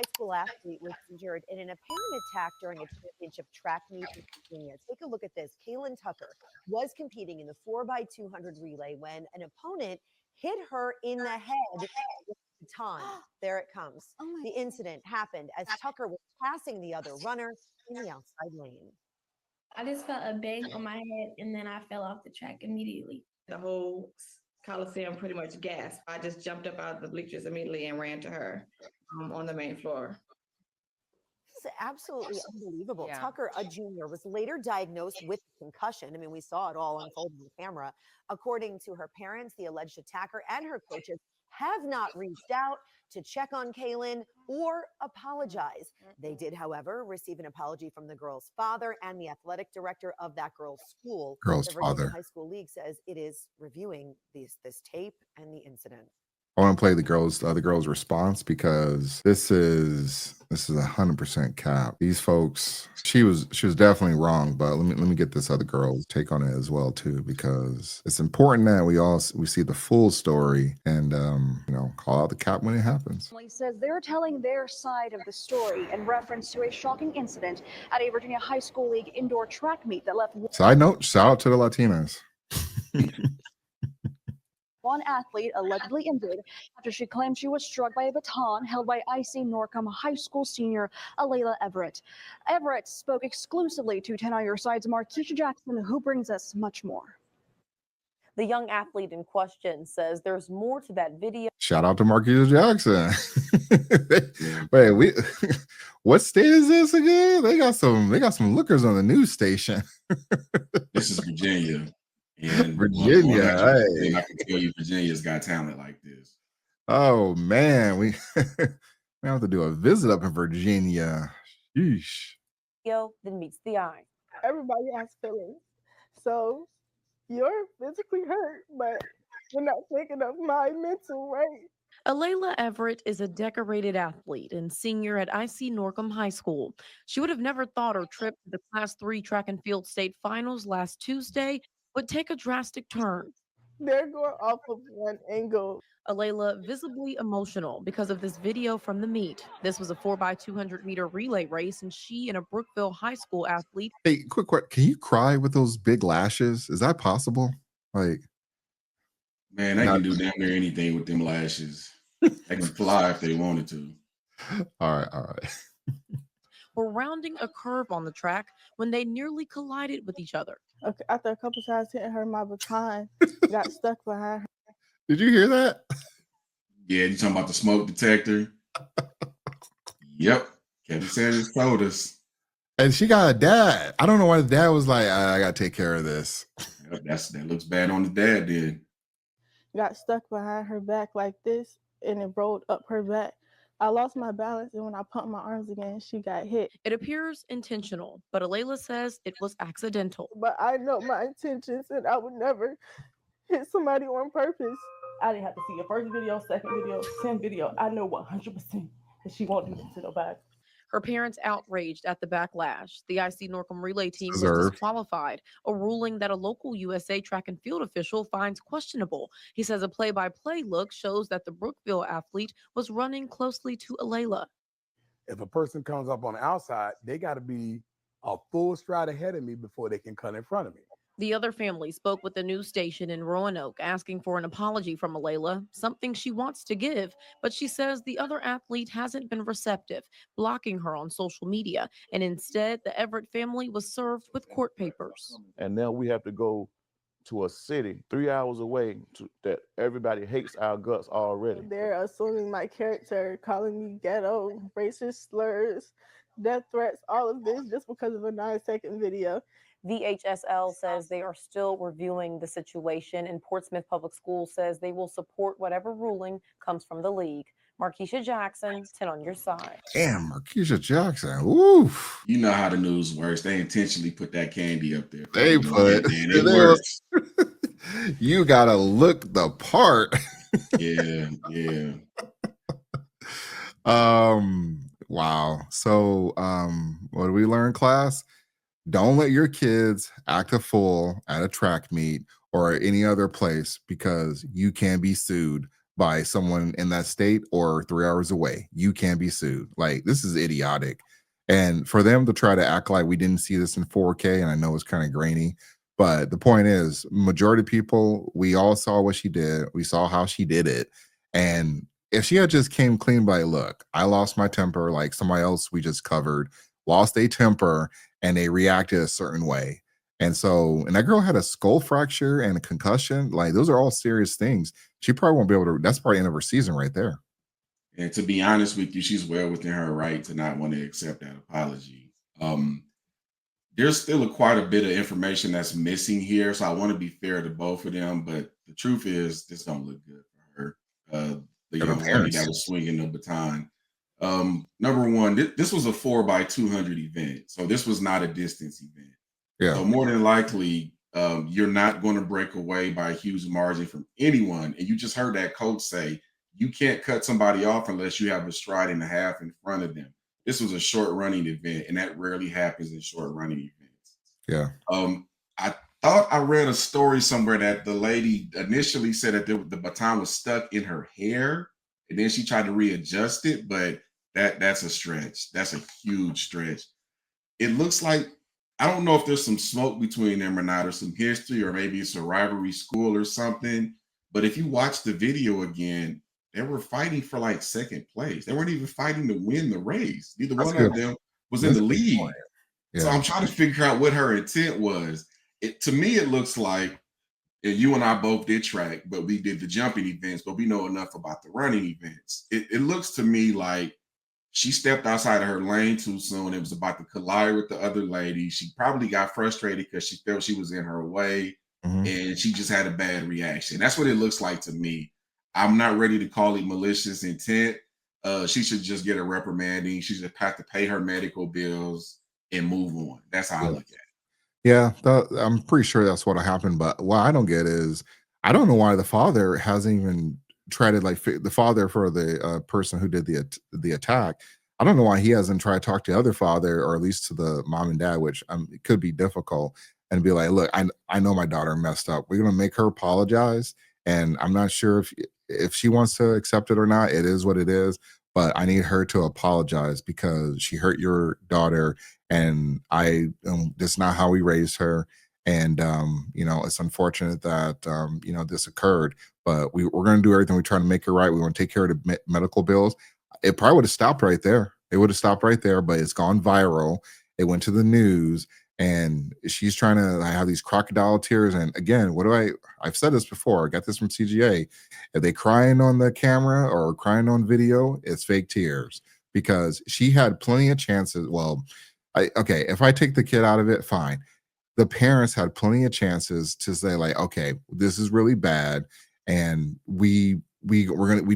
high school athlete was injured in an apparent attack during a championship track meet in Virginia. Take a look at this. Kaylin Tucker was competing in the 4x200 relay when an opponent hit her in the head with a baton. There it comes. Oh my The incident happened as Tucker was passing the other runner in the outside lane. I just felt a bang on my head and then I fell off the track immediately. The whole Coliseum pretty much gasped. I just jumped up out of the bleachers immediately and ran to her on the main floor. This is absolutely unbelievable. Yeah. Tucker, a junior, was later diagnosed with concussion. I mean, we saw it all unfold on camera. According to her parents, the alleged attacker and her coaches have not reached out to check on Kaylin or apologize. They did, however, receive an apology from the girl's father and the athletic director of that girl's school. Girl's The Virginia father. High School League says it is reviewing this tape and the incident. I want to play the other girl's response because this is 100% cap. These folks, she was definitely wrong, but let me get this other girl's take on it as well too, because it's important that we see the full story and call out the cap when it happens. Family says they're telling their side of the story in reference to a shocking incident at a Virginia High School League indoor track meet that left Side note, shout out to the Latinas. one athlete allegedly injured after she claimed she was struck by a baton held by IC Norcom High School senior Alayla Everett. Everett spoke exclusively to 10 on Your Side's Markeisha Jackson, who brings us much more. The young athlete in question says there's more to that video. Shout out to Markeisha Jackson. Wait, what state is this again? They got some lookers on the news station. This is Virginia. And Virginia, hey. I can tell you Virginia's got talent like this. Oh man, we have to do a visit up in Virginia. Sheesh. Video that meets the eye. Everybody has feelings. So you're physically hurt, but you're not thinking of my mental, right? Alayla Everett is a decorated athlete and senior at IC Norcom High School. She would have never thought her trip to the Class 3 track and field state finals last Tuesday would take a drastic turn. They're going off of one angle. Alayla visibly emotional because of this video from the meet. This was a 4x200 meter relay race, and she and a Brookville High School athlete. Hey, quick question. Can you cry with those big lashes? Is that possible? Like, man, they can do damn near anything with them lashes. They can fly if they wanted to. All right. Were rounding a curve on the track when they nearly collided with each other. Okay, after a couple times hitting her, my baton got stuck behind her. Did you hear that? Yeah, you talking about the smoke detector? Yep. Kevin Sanders told us. And she got a dad. I don't know why the dad was like, I gotta take care of this. Yep, that looks bad on the dad then. Got stuck behind her back like this, and it rolled up her back. I lost my balance, and when I pumped my arms again, she got hit. It appears intentional, but Alayla says it was accidental. But I know my intentions, and I would never hit somebody on purpose. I didn't have to see your first video, second video, 10th video. I know 100% that she won't do this to nobody. Her parents outraged at the backlash. The IC Norcom relay team was Deserved. disqualified, a ruling that a local USA track and field official finds questionable. He says a play-by-play look shows that the Brookville athlete was running closely to Alayla. If a person comes up on the outside, they got to be a full stride ahead of me before they can cut in front of me. The other family spoke with the news station in Roanoke asking for an apology from Alayla, something she wants to give, but she says the other athlete hasn't been receptive, blocking her on social media, and instead the Everett family was served with court papers. And now we have to go to a city 3 hours away that everybody hates our guts already. They're assuming my character, calling me ghetto, racist slurs, death threats, all of this just because of a 9-second video. VHSL says they are still reviewing the situation, and Portsmouth Public Schools says they will support whatever ruling comes from the league. Markeisha Jackson, 10 on Your Side. Damn, Markeisha Jackson. Oof. You know how the news works. They intentionally put that candy up there. They put and it works. You gotta look the part. Yeah. Wow. So what do we learn, class? Don't let your kids act a fool at a track meet or any other place because you can be sued by someone in that state or 3 hours away. You can be sued. Like, this is idiotic. And for them to try to act like we didn't see this in 4K, and I know it's kind of grainy, but the point is, majority of people, we all saw what she did. We saw how she did it. And if she had just came clean by, look, I lost my temper, like somebody else we just covered, lost a temper, and they reacted a certain way. And so, and that girl had a skull fracture and a concussion. Like, those are all serious things. She probably won't be able to, that's probably the end of her season right there. And to be honest with you, she's well within her right to not want to accept that apology. There's still quite a bit of information that's missing here, so I want to be fair to both of them. But the truth is, this don't look good for her. The And her young lady parents. that was swinging the baton. Number one, this was a 4x200 event, so this was not a distance event. Yeah. So more than likely, you're not going to break away by a huge margin from anyone. And you just heard that coach say, you can't cut somebody off unless you have a stride and a half in front of them. This was a short running event, and that rarely happens in short running events. Yeah. I thought I read a story somewhere that the lady initially said that the baton was stuck in her hair, and then she tried to readjust it, but that's a stretch. That's a huge stretch. It looks like, I don't know if there's some smoke between them or not, or some history, or maybe it's a rivalry school or something. But if you watch the video again, they were fighting for like second place. They weren't even fighting to win the race. Neither That's one good. of them was That's in a the good lead. point. So Yeah. I'm trying to figure out what her intent was. To me, it looks like, and you and I both did track, but we did the jumping events, but we know enough about the running events. It looks to me like she stepped outside of her lane too soon. It was about to collide with the other lady. She probably got frustrated because she felt she was in her way, Mhm. and she just had a bad reaction. That's what it looks like to me. I'm not ready to call it malicious intent. She should just get a reprimanding. She should have to pay her medical bills and move on. That's how I Yeah. look at it. Yeah, I'm pretty sure that's what happened. But what I don't get is, I don't know why the father hasn't even tried to, like, the father for the person who did the attack. I don't know why he hasn't tried to talk to the other father, or at least to the mom and dad, which it could be difficult, and be like, look, I know my daughter messed up. We're gonna make her apologize, and I'm not sure if she wants to accept it or not. It is what it is. But I need her to apologize because she hurt your daughter, and that's not how we raised her. And it's unfortunate that this occurred, but we're going to do everything. We try to make it right. We want to take care of the medical bills. It probably would have stopped right there. It would have stopped right there, but it's gone viral. It went to the news, and she's trying to have these crocodile tears. And again, I've said this before, I got this from CGA. If they crying on the camera or crying on video, it's fake tears, because she had plenty of chances. Well, okay, if I take the kid out of it, fine. The parents had plenty of chances to say, like, okay, this is really bad, and we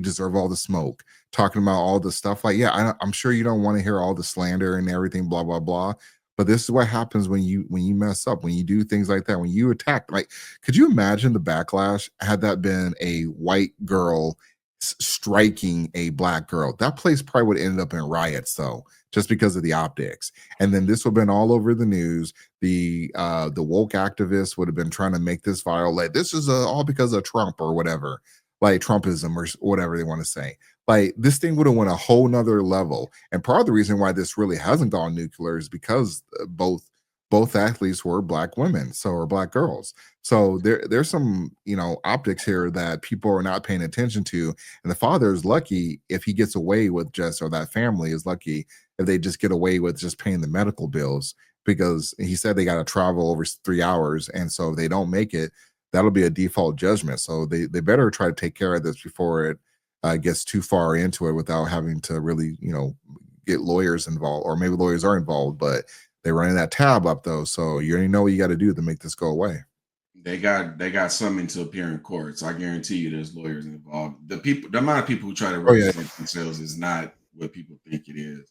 deserve all the smoke. Talking about all the stuff, like, yeah, I'm sure you don't want to hear all the slander and everything, blah blah blah. But this is what happens when you mess up, when you do things like that, when you attack. Like, could you imagine the backlash had that been a white girl striking a black girl? That place probably would end up in riots, though, just because of the optics. And then this would have been all over the news. The woke activists would have been trying to make this viral, like, this is all because of Trump or whatever, like Trumpism or whatever they want to say. Like, this thing would have went a whole nother level. And part of the reason why this really hasn't gone nuclear is because both athletes were black women, or black girls. So there's some optics here that people are not paying attention to. And the father is lucky if he gets away with or that family is lucky if they just get away with just paying the medical bills, because he said they got to travel over 3 hours, and so if they don't make it, that'll be a default judgment. So they better try to take care of this before it gets too far into it, without having to really get lawyers involved, or maybe lawyers are involved, but they're running that tab up, though. So you already know what you got to do to make this go away. They got something to appear in court, so I guarantee you there's lawyers involved. The amount of people who try to represent themselves is not what people think it is.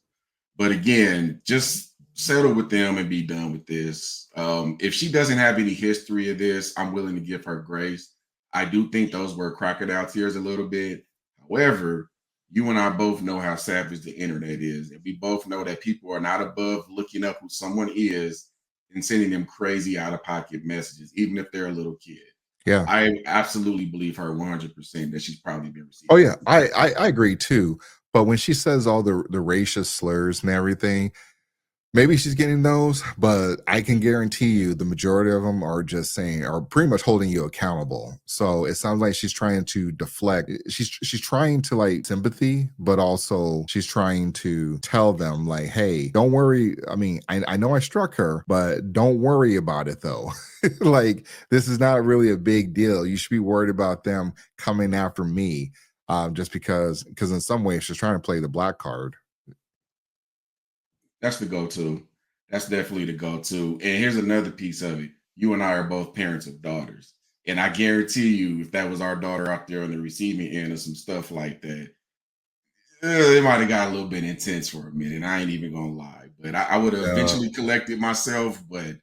But again, just settle with them and be done with this. If she doesn't have any history of this, I'm willing to give her grace. I do think those were crocodile tears a little bit. However, you and I both know how savage the internet is. And we both know that people are not above looking up who someone is and sending them crazy out-of-pocket messages, even if they're a little kid. Yeah. I absolutely believe her 100% that she's probably been receiving. Oh yeah, I agree too. But when she says all the racist slurs and everything, maybe she's getting those, but I can guarantee you the majority of them are just saying, are pretty much holding you accountable. So it sounds like she's trying to deflect. She's trying to like sympathy, but also she's trying to tell them like, hey, don't worry. I mean, I know I struck her, but don't worry about it though. Like this is not really a big deal. You should be worried about them coming after me. Just because in some ways she's trying to play the black card. That's the go-to. That's definitely the go-to. And here's another piece of it. You and I are both parents of daughters. And I guarantee you, if that was our daughter out there on the receiving end of some stuff like that, it might have got a little bit intense for a minute. I ain't even gonna lie. But I would have eventually collected myself. But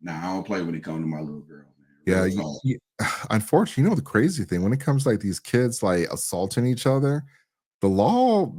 nah, I don't play when it comes to my little girl, man. Yeah, unfortunately, you know the crazy thing when it comes to, like these kids like assaulting each other, the law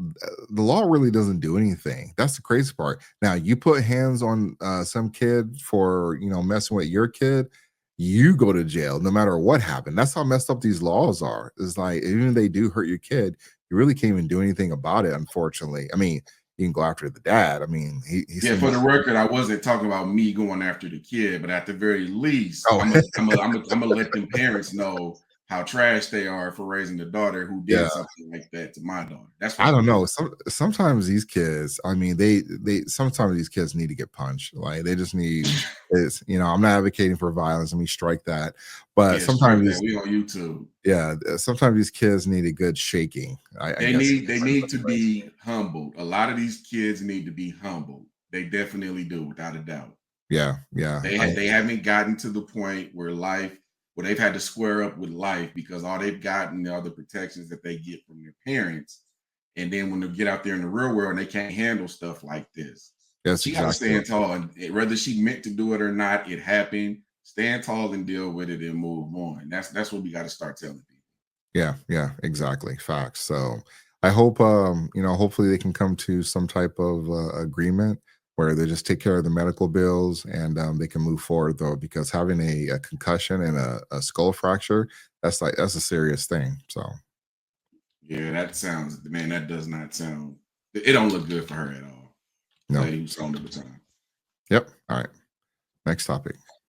really doesn't do anything. That's the crazy part. Now you put hands on some kid for messing with your kid, you go to jail no matter what happened. That's how messed up these laws are. It's like even if they do hurt your kid, you really can't even do anything about it. Unfortunately, I mean you can go after the dad. I mean he's Yeah, for the record, I wasn't talking about me going after the kid, but at the very least, Oh. I'm gonna let them parents know how trash they are for raising a daughter who did Yeah. something like that to my daughter. That's what I don't I'm know. Sometimes these kids, I mean, they sometimes these kids need to get punched. Like they just need it's I'm not advocating for violence. Let me strike that. But Yeah, sometimes that we on YouTube. sometimes these kids need a good shaking. I They guess need to be humbled. A lot of these kids need to be humbled. They definitely do, without a doubt. Yeah. They haven't gotten to the point where they've had to square up with life because all they've gotten are the protections that they get from their parents. And then when they get out there in the real world, they can't handle stuff like this. Yes, She got to stand tall, and whether she meant to do it or not, it happened. Stand tall and deal with it and move on. That's what we got to start telling people. Yeah, exactly. Facts. So I hope hopefully they can come to some type of agreement where they just take care of the medical bills and they can move forward though, because having a concussion and a skull fracture, that's a serious thing. So Yeah, that does not sound, it don't look good for her at all. no. Lady who's on the baton. Yep. All right. Next topic.